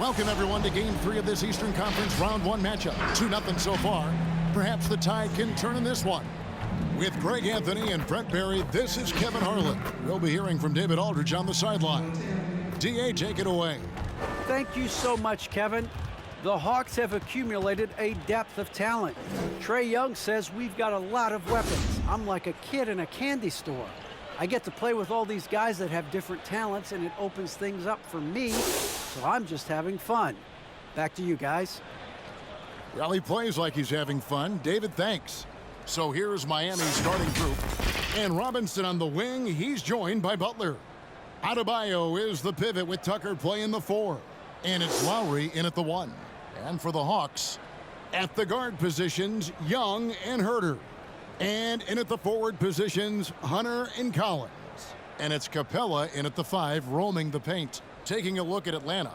Welcome, everyone, to Game 3 of this Eastern Conference Round 1 matchup. 2-0 so far. Perhaps the tide can turn in this one. With Greg Anthony and Brent Barry, this is Kevin Harlan. We'll be hearing from David Aldridge on the sideline. D.A., take it away. Thank you so much, Kevin. The Hawks have accumulated a depth of talent. Trae Young says we've got a lot of weapons. I'm like a kid in a candy store. I get to play with all these guys that have different talents, and it opens things up for me, so I'm just having fun. Back to you guys. Well, he plays like he's having fun. David, thanks. So here's Miami's starting group. And Robinson on the wing, he's joined by Butler. Adebayo is the pivot with Tucker playing the 4. And it's Lowry in at the 1. And for the Hawks, at the guard positions, Young and Herter. And in at the forward positions, Hunter and Collins. And it's Capella in at the 5, roaming the paint. Taking a look at Atlanta.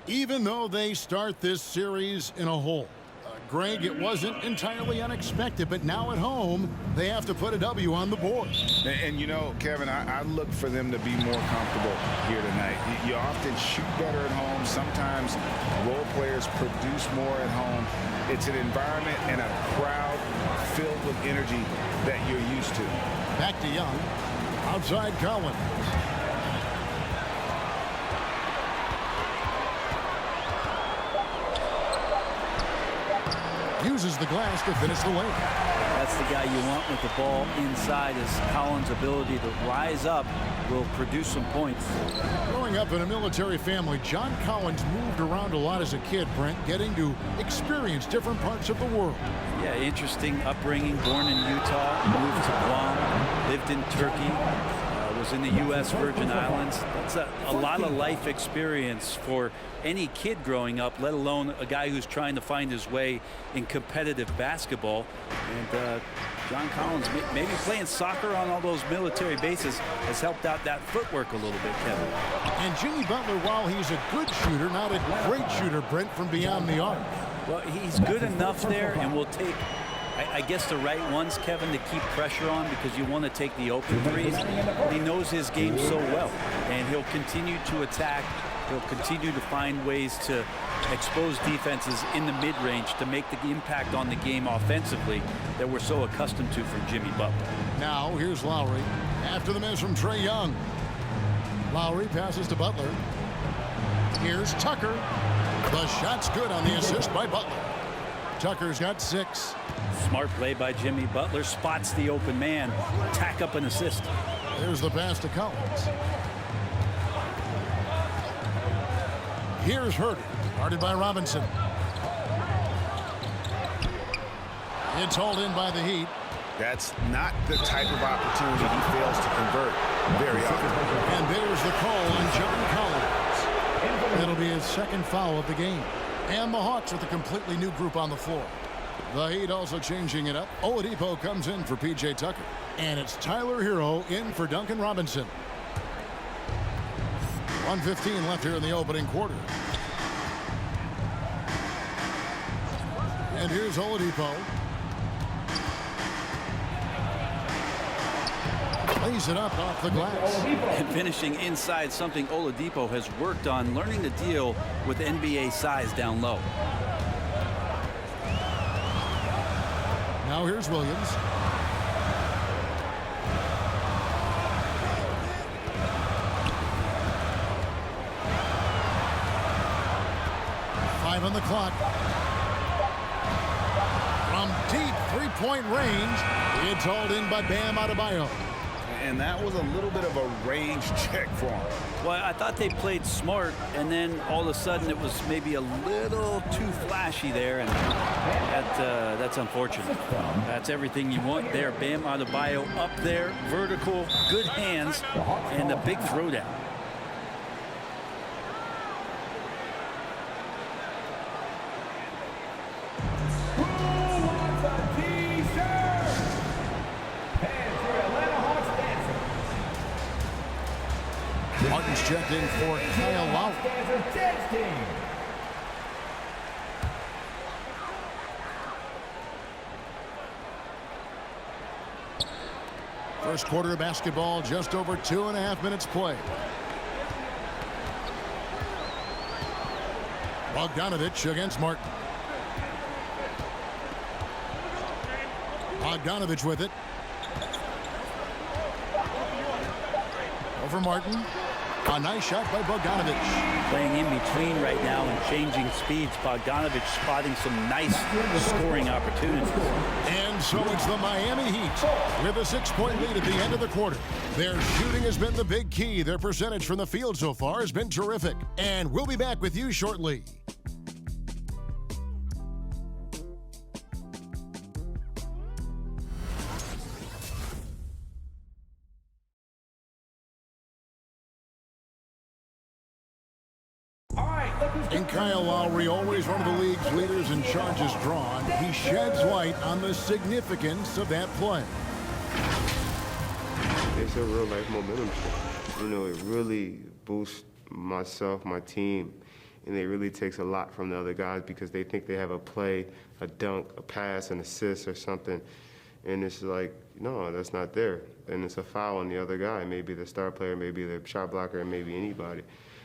Even though they start this series in a hole, Greg, it wasn't entirely unexpected, but now at home, they have to put a W on the board. And you know, Kevin, I look for them to be more comfortable here tonight. You often shoot better at home. Sometimes role players produce more at home. It's an environment and a crowd filled with energy that you're used to. Back to Young. Outside Collins. Uses the glass to finish the lane. That's the guy you want with the ball inside. Is Collins' ability to rise up will produce some points. Growing up in a military family, John Collins moved around a lot as a kid, Brent, getting to experience different parts of the world. Yeah, interesting upbringing. Born in Utah, moved to Guam, lived in Turkey, was in the U.S. Virgin Islands. That's a lot of life experience for any kid growing up, let alone a guy who's trying to find his way in competitive basketball. And John Collins, maybe playing soccer on all those military bases, has helped out that footwork a little bit, Kevin. And Jimmy Butler, while he's a good shooter, not a great shooter, Brent, from beyond the arc. Well, he's good enough there, and will take, I guess, the right ones, Kevin, to keep pressure on, because you want to take the open threes. But he knows his game so well, and he'll continue to attack. He'll continue to find ways to expose defenses in the mid-range to make the impact on the game offensively that we're so accustomed to from Jimmy Butler. Now, here's Lowry. After the miss from Trae Young. Lowry passes to Butler. Here's Tucker. The shot's good on the assist by Butler. Tucker's got 6. Smart play by Jimmy Butler. Spots the open man. Tack up an assist. There's the pass to Collins. Here's Herter, guarded by Robinson. It's hauled in by the Heat. That's not the type of opportunity he fails to convert very often. And there's the call on John Collins. It'll be his second foul of the game. And the Hawks with a completely new group on the floor. The Heat also changing it up. Oladipo comes in for P.J. Tucker. And it's Tyler Hero in for Duncan Robinson. 1:15 left here in the opening quarter. And here's Oladipo. Lays it up off the glass. And finishing inside, something Oladipo has worked on, learning to deal with NBA size down low. Now here's Williams. On the clock. From deep three-point range, it's hauled in by Bam Adebayo. And that was a little bit of a range check for him. Well, I thought they played smart, and then all of a sudden it was maybe a little too flashy there, and that's unfortunate. That's everything you want there. Bam Adebayo up there, vertical, good hands, and a big throwdown. Martin's checked in for Kyle Lowry. First quarter of basketball, just over 2.5 minutes played. Bogdanovich against Martin. Bogdanovich with it. Over Martin. A nice shot by Bogdanovich. Playing in between right now and changing speeds. Bogdanovich spotting some nice scoring opportunities. And so it's the Miami Heat with a 6-point lead at the end of the quarter. Their shooting has been the big key. Their percentage from the field so far has been terrific. And we'll be back with you shortly. And Kyle Lowry, always one of the league's leaders in charges drawn, he sheds light on the significance of that play. It's a real life momentum shift. You know, it really boosts myself, my team, and it really takes a lot from the other guys because they think they have a play, a dunk, a pass, an assist or something, and it's like, no, that's not there. And it's a foul on the other guy, maybe the star player, maybe the shot blocker, and maybe anybody.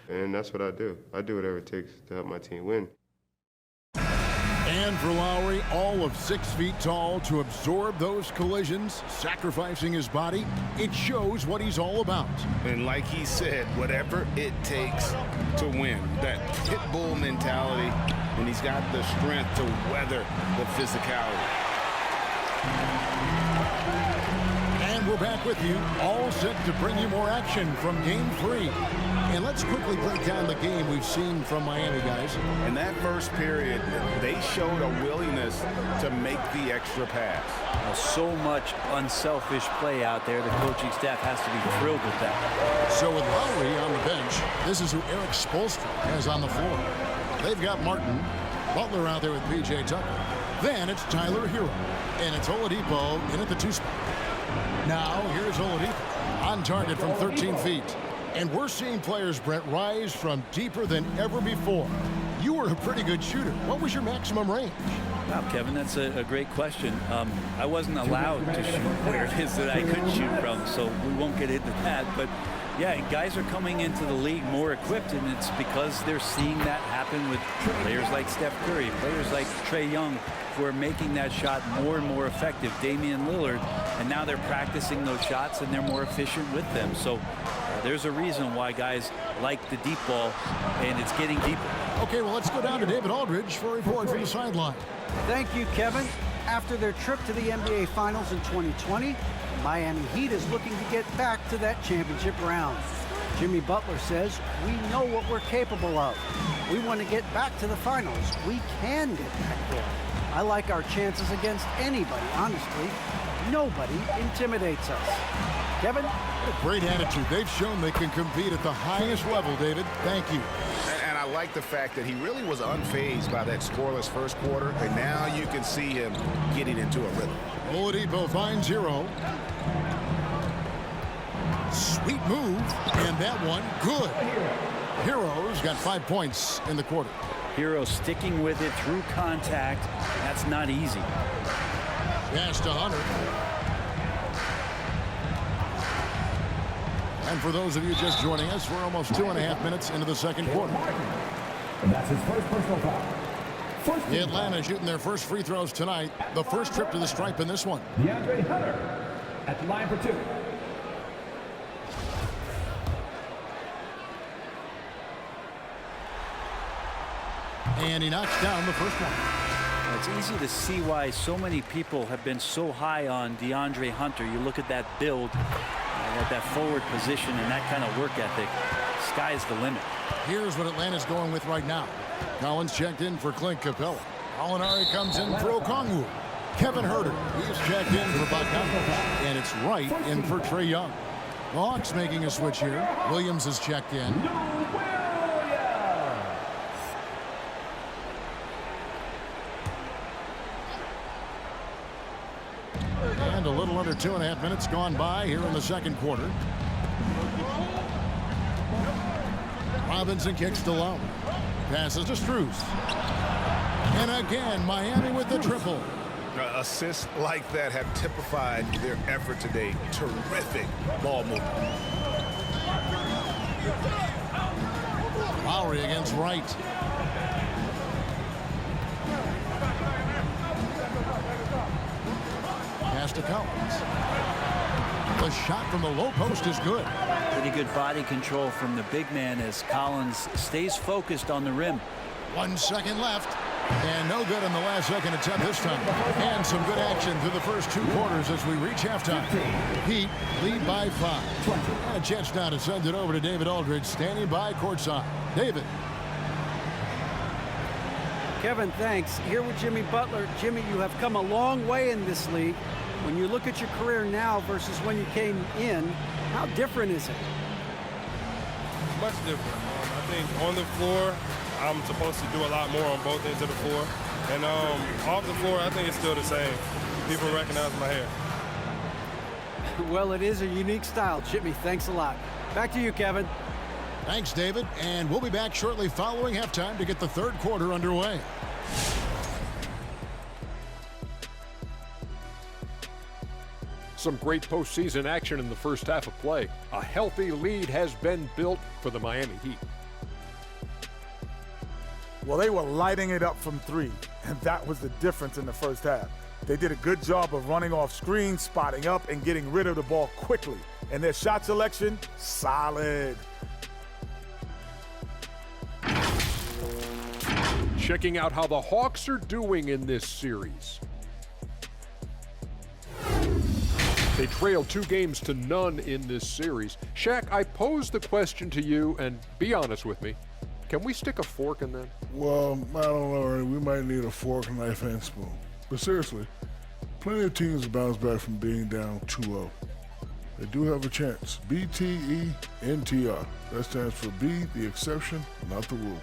And that's what I do. I do whatever it takes to help my team win. And for Lowry, all of 6 feet tall, to absorb those collisions, sacrificing his body, it shows what he's all about. And like he said, whatever it takes to win, that pit bull mentality, and he's got the strength to weather the physicality. And we're back with you, all set to bring you more action from Game 3. And let's quickly break down the game we've seen from Miami, guys. In that first period, they showed a willingness to make the extra pass. So much unselfish play out there. The coaching staff has to be thrilled with that. So with Lowry on the bench, this is who Eric Spoelstra has on the floor. They've got Martin, Butler out there with P.J. Tucker. Then it's Tyler Hero, and it's Oladipo in at the 2 spot. Now here's Oladipo on target from 13 feet. And we're seeing players, Brett, rise from deeper than ever before. You were a pretty good shooter. What was your maximum range? Wow, Kevin, that's a great question. I wasn't allowed to shoot where it is that I could shoot from, so we won't get into that. But, yeah, guys are coming into the league more equipped, and it's because they're seeing that happen with players like Steph Curry, players like Trae Young, who are making that shot more and more effective, Damian Lillard, and now they're practicing those shots, and they're more efficient with them. So there's a reason why guys like the deep ball, and it's getting deeper. Okay, well, let's go down to David Aldridge for a report from the sideline. Thank you, Kevin. After their trip to the NBA Finals in 2020, the Miami Heat is looking to get back to that championship round. Jimmy Butler says, we know what we're capable of. We want to get back to the finals. We can get back there. I like our chances against anybody, honestly. Nobody intimidates us. Kevin? Great attitude. They've shown they can compete at the highest level, David. Thank you. And I like the fact that he really was unfazed by that scoreless first quarter, and now you can see him getting into a rhythm. Oladipo finds Hero. Sweet move, and that one good. Hero's got 5 points in the quarter. Hero sticking with it through contact. That's not easy. Pass to Hunter. And for those of you just joining us, we're almost 2.5 minutes into the second quarter. And that's his first personal foul. Atlanta shooting their first free throws tonight. The first trip to the stripe in this one. DeAndre Hunter at the line for 2. And he knocks down the first one. It's easy to see why so many people have been so high on DeAndre Hunter. You look at that build, at that forward position, and that kind of work ethic. Sky's the limit. Here's what Atlanta's going with right now. Collins checked in for Clint Capella. Molinari comes in for Okongwu. Kevin Huerter, he's checked in for Bogdanovich. And it's right in for Trae Young. The Hawks making a switch here. Williams is checked in. And a little under 2.5 minutes gone by here in the second quarter. Robinson kicks to Lowry. Passes to Strus. And again, Miami with the triple. Assists like that have typified their effort today. Terrific ball movement. Lowry against Wright. pass to Collins. The shot from the low post is good. Pretty good body control from the big man as Collins stays focused on the rim. 1 second left. And no good on the last second attempt this time. And some good action through the first 2 quarters as we reach halftime. Heat lead by 5. And a chance now to send it over to David Aldridge, standing by courtside. David. Kevin, thanks. Here with Jimmy Butler. Jimmy, you have come a long way in this league. When you look at your career now versus when you came in, how different is it? Much different. I think on the floor, I'm supposed to do a lot more on both ends of the floor. And off the floor, I think it's still the same. People recognize my hair. Well, it is a unique style, Jimmy. Thanks a lot. Back to you, Kevin. Thanks, David. And we'll be back shortly following halftime to get the third quarter underway. Some great postseason action in the first half of play. A healthy lead has been built for the Miami Heat. Well, they were lighting it up from 3, and that was the difference in the first half. They did a good job of running off screens, spotting up, and getting rid of the ball quickly. And their shot selection, solid. Checking out how the Hawks are doing in this series. They trailed 2 games to none in this series. Shaq, I pose the question to you, and be honest with me. Can we stick a fork in that? Well, I don't know, Ernie. We might need a fork, knife, and spoon. But seriously, plenty of teams bounce back from being down 2-0. They do have a chance. BTENTR. That stands for be the exception, not the rule.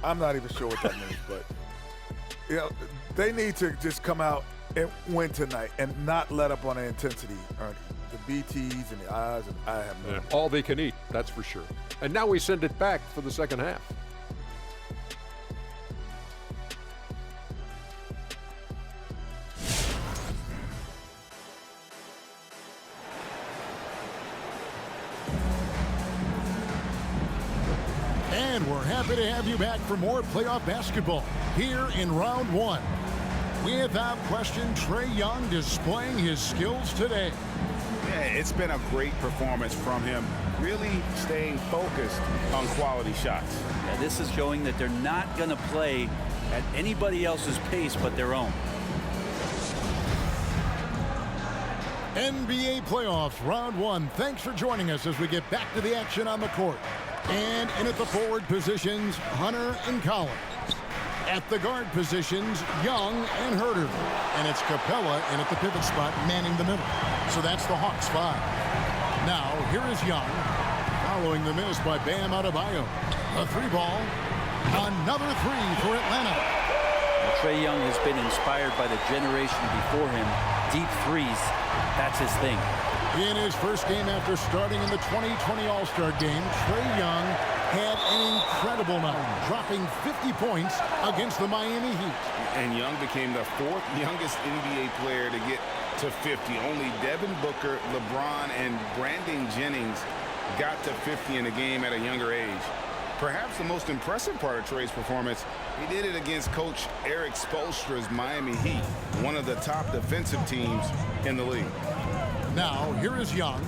I'm not even sure what that means, but they need to just come out and win tonight and not let up on the intensity, Ernie. The BTs and the I's, and I have no idea. All they can eat, that's for sure. And now we send it back for the second half. And we're happy to have you back for more playoff basketball here in round 1. Without question, Trae Young displaying his skills today. Yeah, it's been a great performance from him, really staying focused on quality shots. Yeah, this is showing that they're not going to play at anybody else's pace but their own. NBA playoffs, round 1. Thanks for joining us as we get back to the action on the court. And in at the forward positions, Hunter and Collins. At the guard positions, Young and Herter. And it's Capella in at the pivot spot, manning the middle. So that's the Hawks 5. Now, here is Young, following the miss by Bam Adebayo. A 3-ball. Another 3 for Atlanta. Well, Trae Young has been inspired by the generation before him. Deep threes, that's his thing. In his first game after starting in the 2020 All-Star Game, Trae Young had an incredible night, dropping 50 points against the Miami Heat. And Young became the 4th youngest NBA player to get to 50. Only Devin Booker, LeBron, and Brandon Jennings got to 50 in a game at a younger age. Perhaps the most impressive part of Trae's performance, he did it against Coach Eric Spoelstra's Miami Heat, one of the top defensive teams in the league. Now, here is Young.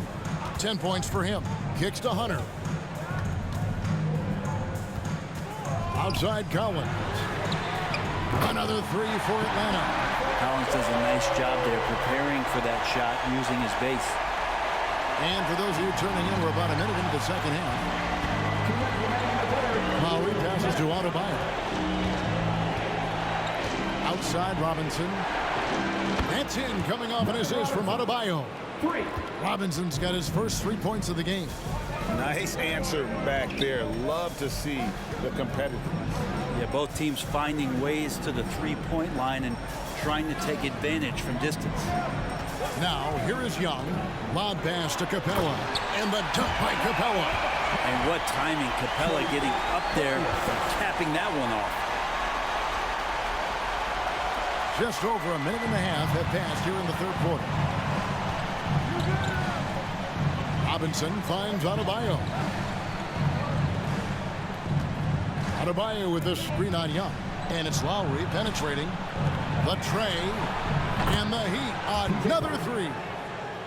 10 points for him. Kicks to Hunter. Outside Collins. Another 3 for Atlanta. Collins does a nice job there preparing for that shot using his base. And for those of you turning in, we're about a minute into the second half. Lowry passes to Adebayo. Outside Robinson. That's in, coming off an assist from Adebayo. Robinson's got his first 3 points of the game. Nice answer back there. Love to see the competitiveness. Yeah, both teams finding ways to the 3-point line and trying to take advantage from distance. Now, here is Young. Lob pass to Capella. And the dunk by Capella. And what timing, Capella getting up there and capping that one off. Just over a minute and a half have passed here in the third quarter. Robinson finds Adebayo. Adebayo with the screen on Young. And it's Lowry penetrating. The Trae. And the Heat, another three.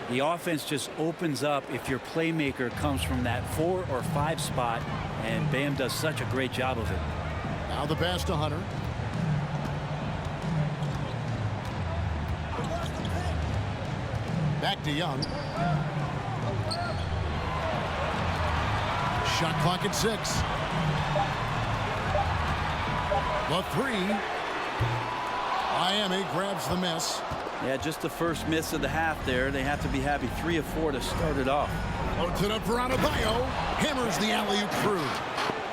The offense just opens up if your playmaker comes from that 4 or 5 spot, and Bam does such a great job of it. Now the pass to Hunter. Back to Young. Shot clock at 6. The three. Miami grabs the miss. Yeah, just the first miss of the half there. They have to be happy 3 of 4 to start it off. Puts it up for Adebayo. Hammers the alley-oop through.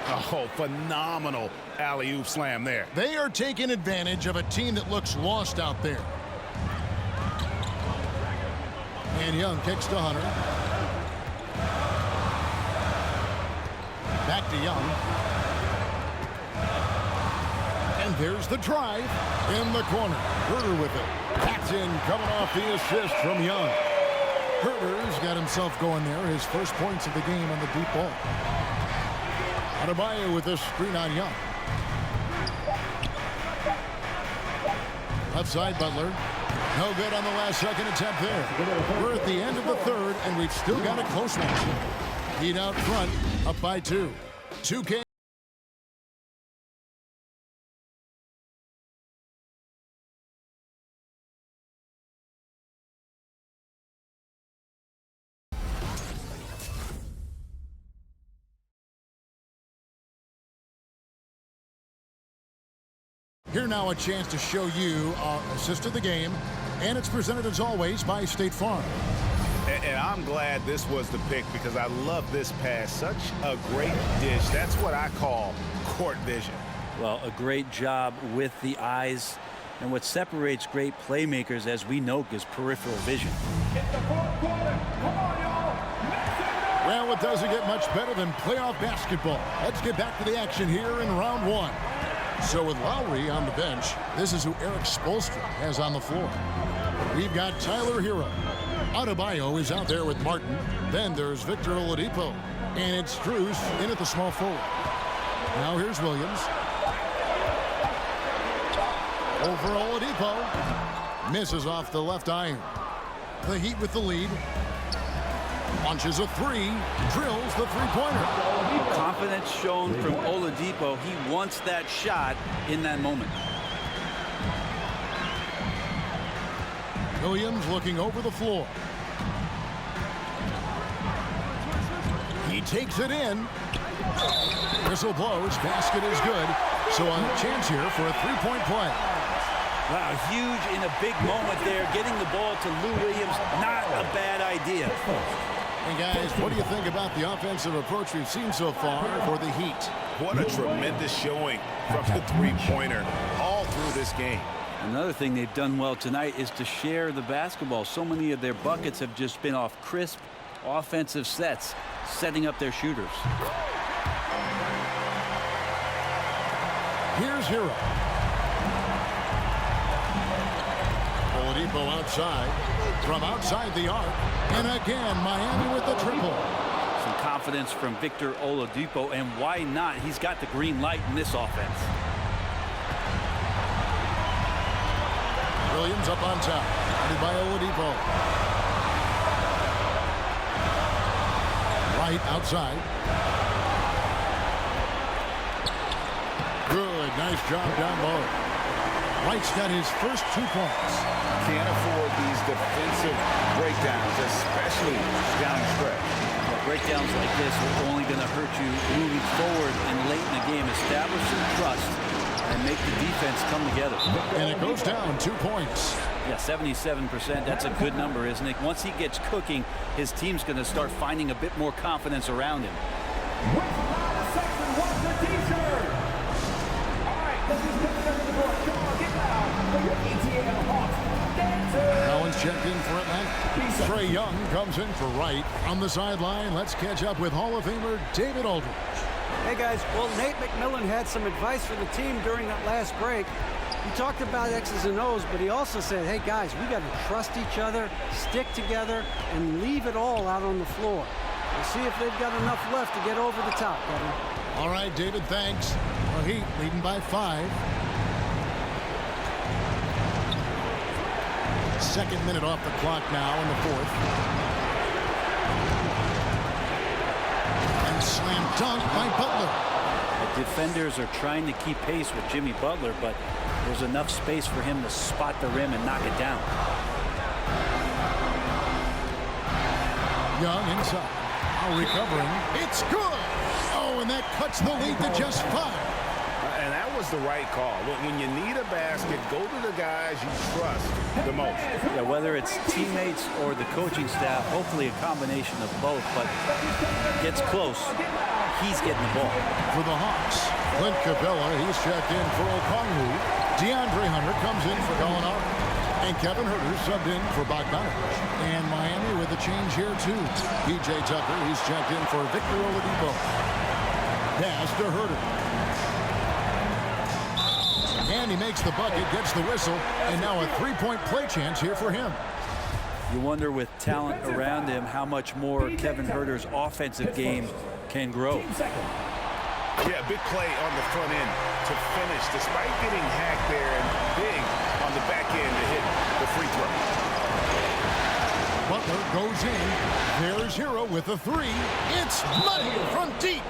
Oh, phenomenal alley-oop slam there. They are taking advantage of a team that looks lost out there. And Young kicks to Hunter. Back to Young. And there's the drive in the corner. Herter with it. That's in, coming off the assist from Young. Herter's got himself going there. His first points of the game on the deep ball. Adebayo with a screen on Young. Left side, Butler. No good on the last second attempt there. We're at the end of the third, and we've still got a close one. Heat out front, up by 2. 2K. Here now a chance to show you our assist of the game, and it's presented as always by State Farm. And I'm glad this was the pick because I love this pass. Such a great dish. That's what I call court vision. Well, a great job with the eyes. And what separates great playmakers, as we know, is peripheral vision. Well, it doesn't get much better than playoff basketball. Let's get back to the action here in round 1. So with Lowry on the bench, this is who Eric Spoelstra has on the floor. We've got Tyler Hero. Adebayo is out there with Martin. Then there's Victor Oladipo. And it's Strus in at the small forward. Now here's Williams. Over Oladipo. Misses off the left iron. The Heat with the lead. Launches a three. Drills the three-pointer. Confidence shown from Oladipo. He wants that shot in that moment. Williams looking over the floor. He takes it in. Whistle blows. Basket is good. So a chance here for a three-point play. Wow, huge in a big moment there. Getting the ball to Lou Williams, not a bad idea. Hey guys, what do you think about the offensive approach we've seen so far for the Heat? What a tremendous showing from the three-pointer all through this game. Another thing they've done well tonight is to share the basketball. So many of their buckets have just been off crisp offensive sets, setting up their shooters. Here's Hero. Oladipo outside. From outside the arc. And again, Miami with the triple. Some confidence from Victor Oladipo, and why not? He's got the green light in this offense. Williams up on top. Guarded by Oladipo. Right outside. Good. Nice job down low. Wright's got his first 2 points. Can't afford these defensive breakdowns, especially down the stretch. Well, breakdowns like this are only going to hurt you moving forward and late in the game. Establish some trust and make the defense come together. And it goes down 2 points. Yeah, 77%. That's a good number, isn't it? Once he gets cooking, his team's going to start finding a bit more confidence around him. No one's checked in for Atlanta. Trae Young comes in for Wright. On the sideline, let's catch up with Hall of Famer David Aldridge. Hey guys, well, Nate McMillan had some advice for the team during that last break. He talked about X's and O's, but he also said, hey guys, we got to trust each other, stick together, and leave it all out on the floor. We'll see if they've got enough left to get over the top, Kevin. All right, David, thanks. The Heat leading by 5. Second minute off the clock now in the fourth. And slam dunk by Butler. The defenders are trying to keep pace with Jimmy Butler, but there's enough space for him to spot the rim and knock it down. Young inside. Now recovering. It's good. Oh, and that cuts the lead to just 5. And that was the right call. When you need a basket, go to the guys you trust the most. Yeah, whether it's teammates or the coaching staff, hopefully a combination of both, but gets close. He's getting the ball. For the Hawks, Clint Capella, he's checked in for Okongwu. DeAndre Hunter comes in for Gallinari. And Kevin Huerter subbed in for Bogdanovich. And Miami with a change here, too. P.J. Tucker, he's checked in for Victor Oladipo. Pass to Huerter. And he makes the bucket, gets the whistle, and now a three-point play chance here for him. You wonder with talent around him how much more Kevin Huerter's offensive game can grow. Yeah, big play on the front end to finish, despite getting hacked there, and big on the back end to hit the free throw. Butler goes in. There's Hero with a 3. It's money from deep.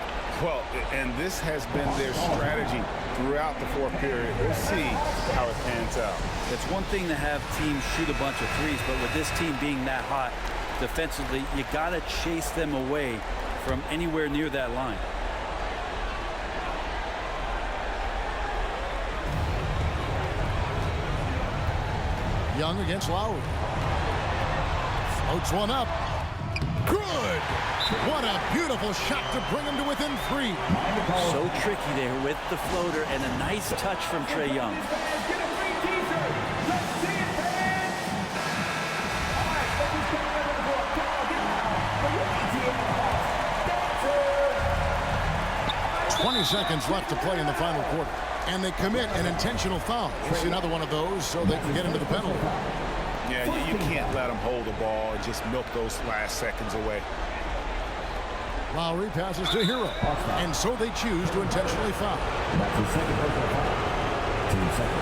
Well, and this has been their strategy throughout the fourth period. We'll see how it pans out. It's one thing to have teams shoot a bunch of threes, but with this team being that hot defensively, you got to chase them away from anywhere near that line. Young against Lowry. Floats one up. Good! What a beautiful shot to bring him to within 3. So tricky there with the floater, and a nice touch from Trae Young. Seconds left to play in the final quarter. And they commit an intentional foul. It's another one of those so they can get into the penalty. Yeah, you can't let them hold the ball and just milk those last seconds away. Lowry passes to Hero. And so they choose to intentionally foul. That's the second personal foul. Team second.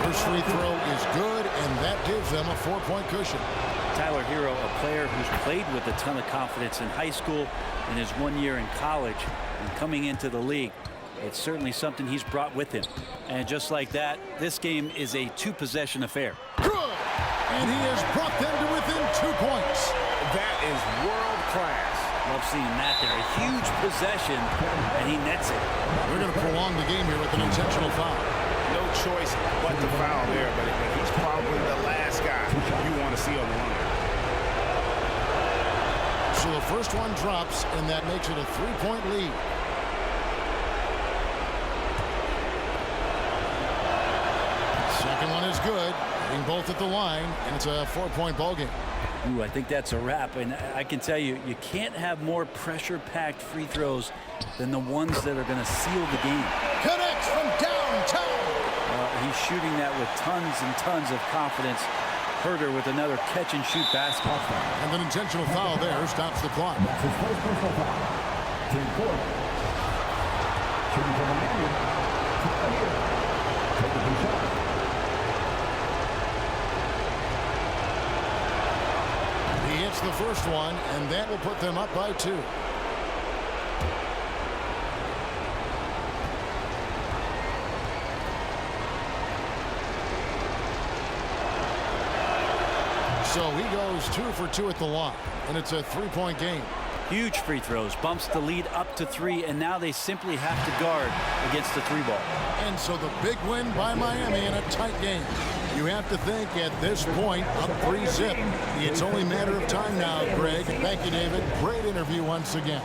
First free throw is good, and that gives them a 4-point cushion. Tyler Hero, a player who's played with a ton of confidence in high school and his 1 year in college, and coming into the league, it's certainly something he's brought with him. And just like that, this game is a 2-possession affair. Good! And he has brought them to within 2 points. That is world class. Love seeing that there. A huge possession, and he nets it. They're going to prolong the game here with an intentional foul. No choice but to foul there, but he's probably the last guy you want to see on the line. So the first one drops, and that makes it a 3-point lead. Second one is good. Hitting both at the line, and it's a 4-point ball game. Ooh, I think that's a wrap, and I can tell you, you can't have more pressure-packed free throws than the ones that are going to seal the game. Connects from downtown. He's shooting that with tons and tons of confidence. Huerter with another catch-and-shoot basket. And an intentional foul there stops the clock. That's his first personal foul. Team 4. Shooting from Miami. Take the shot. He hits the first one, and that will put them up by 2. So he goes 2 for 2 at the line, and it's a 3-point game. Huge free throws, bumps the lead up to 3, and now they simply have to guard against the 3-ball. And so the big win by Miami in a tight game. You have to think at this point, up 3-zip. It's only a matter of time now, Greg. Thank you, David. Great interview once again.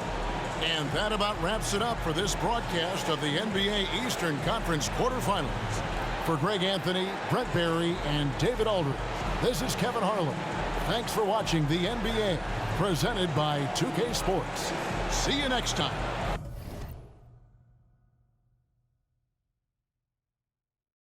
And that about wraps it up for this broadcast of the NBA Eastern Conference quarterfinals. For Greg Anthony, Brett Barry, and David Aldridge, this is Kevin Harlan. Thanks for watching the NBA, presented by 2K Sports. See you next time.